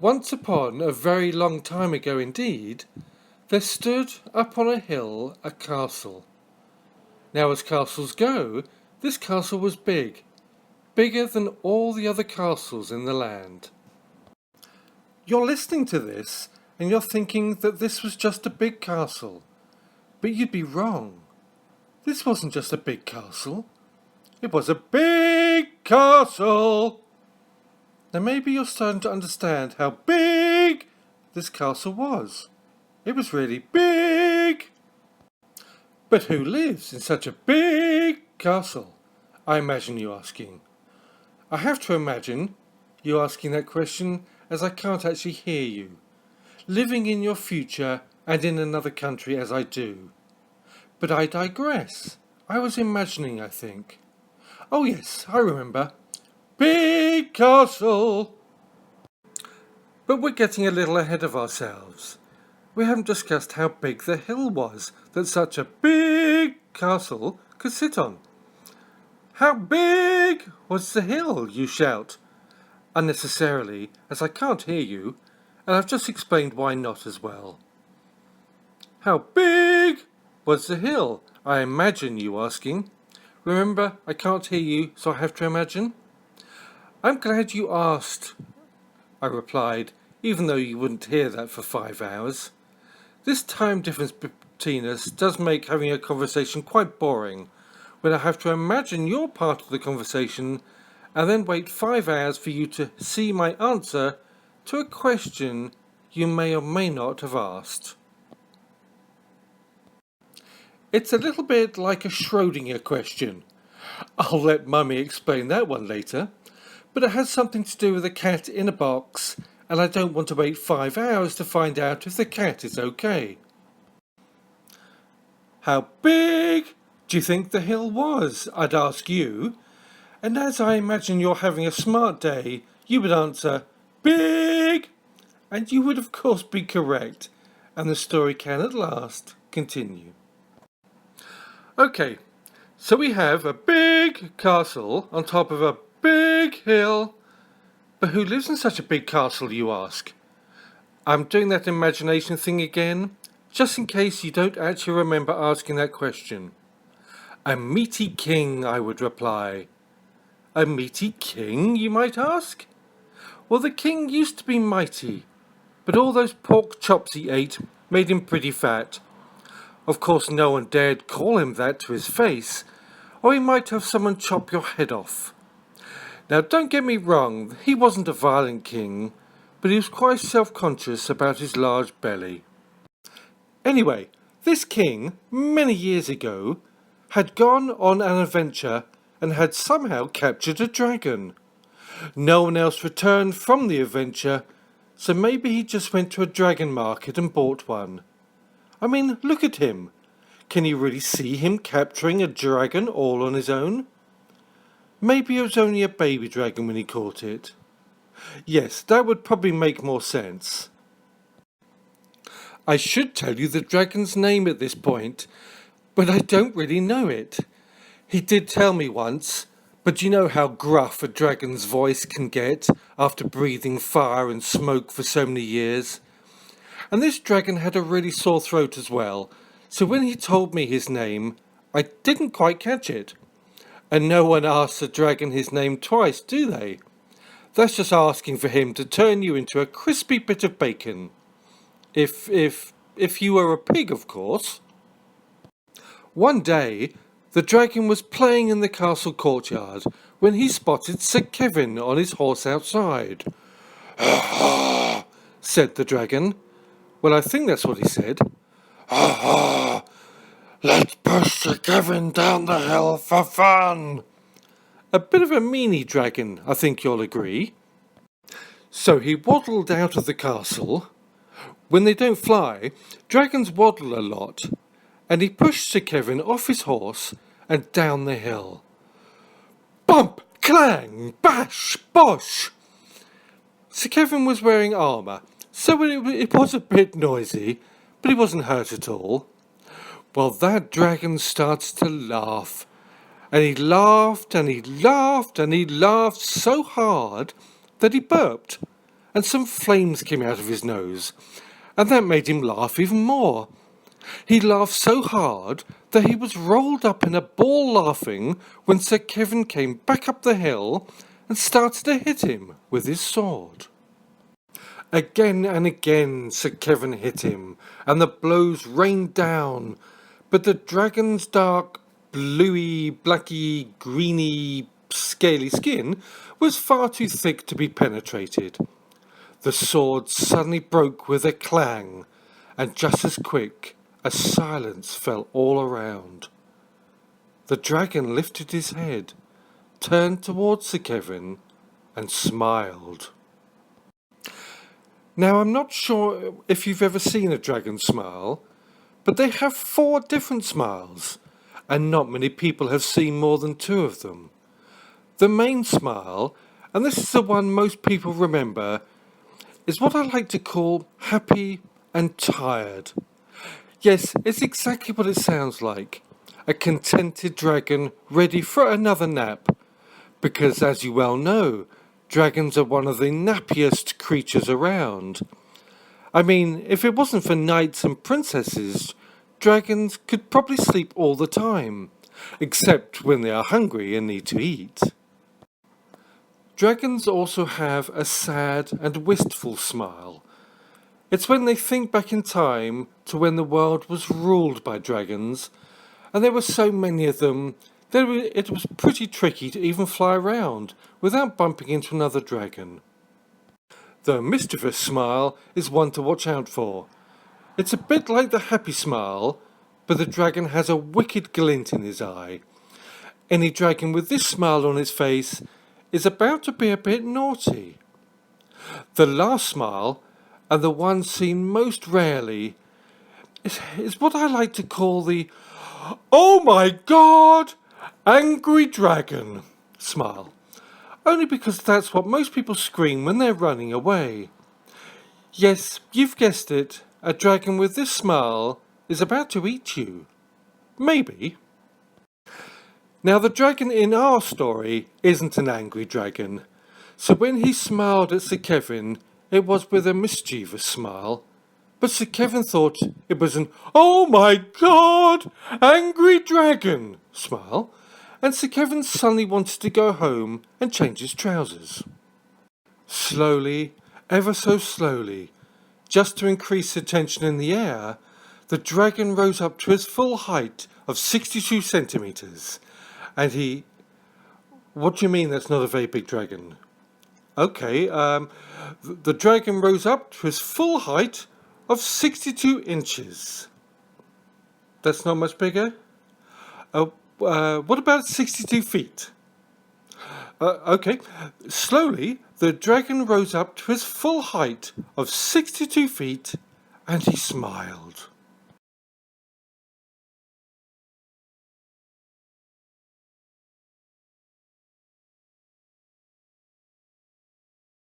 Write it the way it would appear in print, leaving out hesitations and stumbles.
Once upon a very long time ago indeed, there stood up on a hill a castle. Now as castles go, this castle was big, bigger than all the other castles in the land. You're listening to this and you're thinking that this was just a big castle, but you'd be wrong. This wasn't just a big castle, it was a big castle. Now maybe you're starting to understand how big this castle was. It was really big. But who lives in such a big castle? I imagine you asking. I have to imagine you asking that question as I can't actually hear you, living in your future and in another country as I do. But I digress. I was imagining, I think. Oh yes, I remember. Big castle! But we're getting a little ahead of ourselves. We haven't discussed how big the hill was that such a big castle could sit on. How big was the hill, you shout, unnecessarily, as I can't hear you, and I've just explained why not as well. How big was the hill, I imagine you asking. Remember, I can't hear you, so I have to imagine. I'm glad you asked, I replied, even though you wouldn't hear that for 5 hours. This time difference between us does make having a conversation quite boring, when I have to imagine your part of the conversation and then wait 5 hours for you to see my answer to a question you may or may not have asked. It's a little bit like a Schrödinger question. I'll let Mummy explain that one later. But it has something to do with a cat in a box, and I don't want to wait 5 hours to find out if the cat is okay. How big do you think the hill was? I'd ask you. And as I imagine you're having a smart day, you would answer, big! And you would of course be correct, and the story can at last continue. Okay, so we have a big castle on top of a big hill. But who lives in such a big castle, you ask? I'm doing that imagination thing again, just in case you don't actually remember asking that question. A meaty king, I would reply. A meaty king, you might ask? Well, the king used to be mighty, but all those pork chops he ate made him pretty fat. Of course, no one dared call him that to his face, or he might have someone chop your head off. Now, don't get me wrong, he wasn't a violent king, but he was quite self-conscious about his large belly. Anyway, this king, many years ago, had gone on an adventure and had somehow captured a dragon. No one else returned from the adventure, so maybe he just went to a dragon market and bought one. I mean, look at him. Can you really see him capturing a dragon all on his own? Maybe it was only a baby dragon when he caught it. Yes, that would probably make more sense. I should tell you the dragon's name at this point, but I don't really know it. He did tell me once, but you know how gruff a dragon's voice can get after breathing fire and smoke for so many years. And this dragon had a really sore throat as well, so when he told me his name, I didn't quite catch it. And no one asks a dragon his name twice, do they? That's just asking for him to turn you into a crispy bit of bacon. If you were a pig, of course. One day, the dragon was playing in the castle courtyard when he spotted Sir Kevin on his horse outside. "Ha ha!" said the dragon. Well, I think that's what he said. "Ha ha! Let's push Sir Kevin down the hill for fun." A bit of a meanie dragon, I think you'll agree. So he waddled out of the castle. When they don't fly, dragons waddle a lot. And he pushed Sir Kevin off his horse and down the hill. Bump, clang, bash, bosh. Sir Kevin was wearing armour, so it was a bit noisy, but he wasn't hurt at all. Well, that dragon starts to laugh. And he laughed and he laughed and he laughed so hard that he burped. and some flames came out of his nose, and that made him laugh even more. He laughed so hard that he was rolled up in a ball laughing when Sir Kevin came back up the hill and started to hit him with his sword. Again and again Sir Kevin hit him, and the blows rained down, but the dragon's dark, bluey, blacky, greeny, scaly skin was far too thick to be penetrated. The sword suddenly broke with a clang, and just as quick, a silence fell all around. The dragon lifted his head, turned towards Sir Kevin, and smiled. Now, I'm not sure if you've ever seen a dragon smile, but they have 4 different smiles, and not many people have seen more than 2 of them. The main smile, and this is the one most people remember, is what I like to call happy and tired. Yes, it's exactly what it sounds like. A contented dragon ready for another nap. Because as you well know, dragons are one of the nappiest creatures around. I mean, if it wasn't for knights and princesses, dragons could probably sleep all the time, except when they are hungry and need to eat. Dragons also have a sad and wistful smile. It's when they think back in time to when the world was ruled by dragons, and there were so many of them that it was pretty tricky to even fly around without bumping into another dragon. The mischievous smile is one to watch out for. It's a bit like the happy smile, but the dragon has a wicked glint in his eye. Any dragon with this smile on his face is about to be a bit naughty. The last smile, and the one seen most rarely, is what I like to call the "Oh my God! Angry dragon" smile. Only because that's what most people scream when they're running away. Yes, you've guessed it, a dragon with this smile is about to eat you. Maybe. Now the dragon in our story isn't an angry dragon, so when he smiled at Sir Kevin, it was with a mischievous smile. But Sir Kevin thought it was an "Oh my God! Angry dragon" smile, and Sir Kevin suddenly wanted to go home and change his trousers. Slowly, ever so slowly, just to increase the tension in the air, the dragon rose up to his full height of 62 centimetres, and he... What do you mean that's not a very big dragon? Okay, the dragon rose up to his full height of 62 inches. That's not much bigger? What about 62 feet? Okay, slowly the dragon rose up to his full height of 62 feet and he smiled.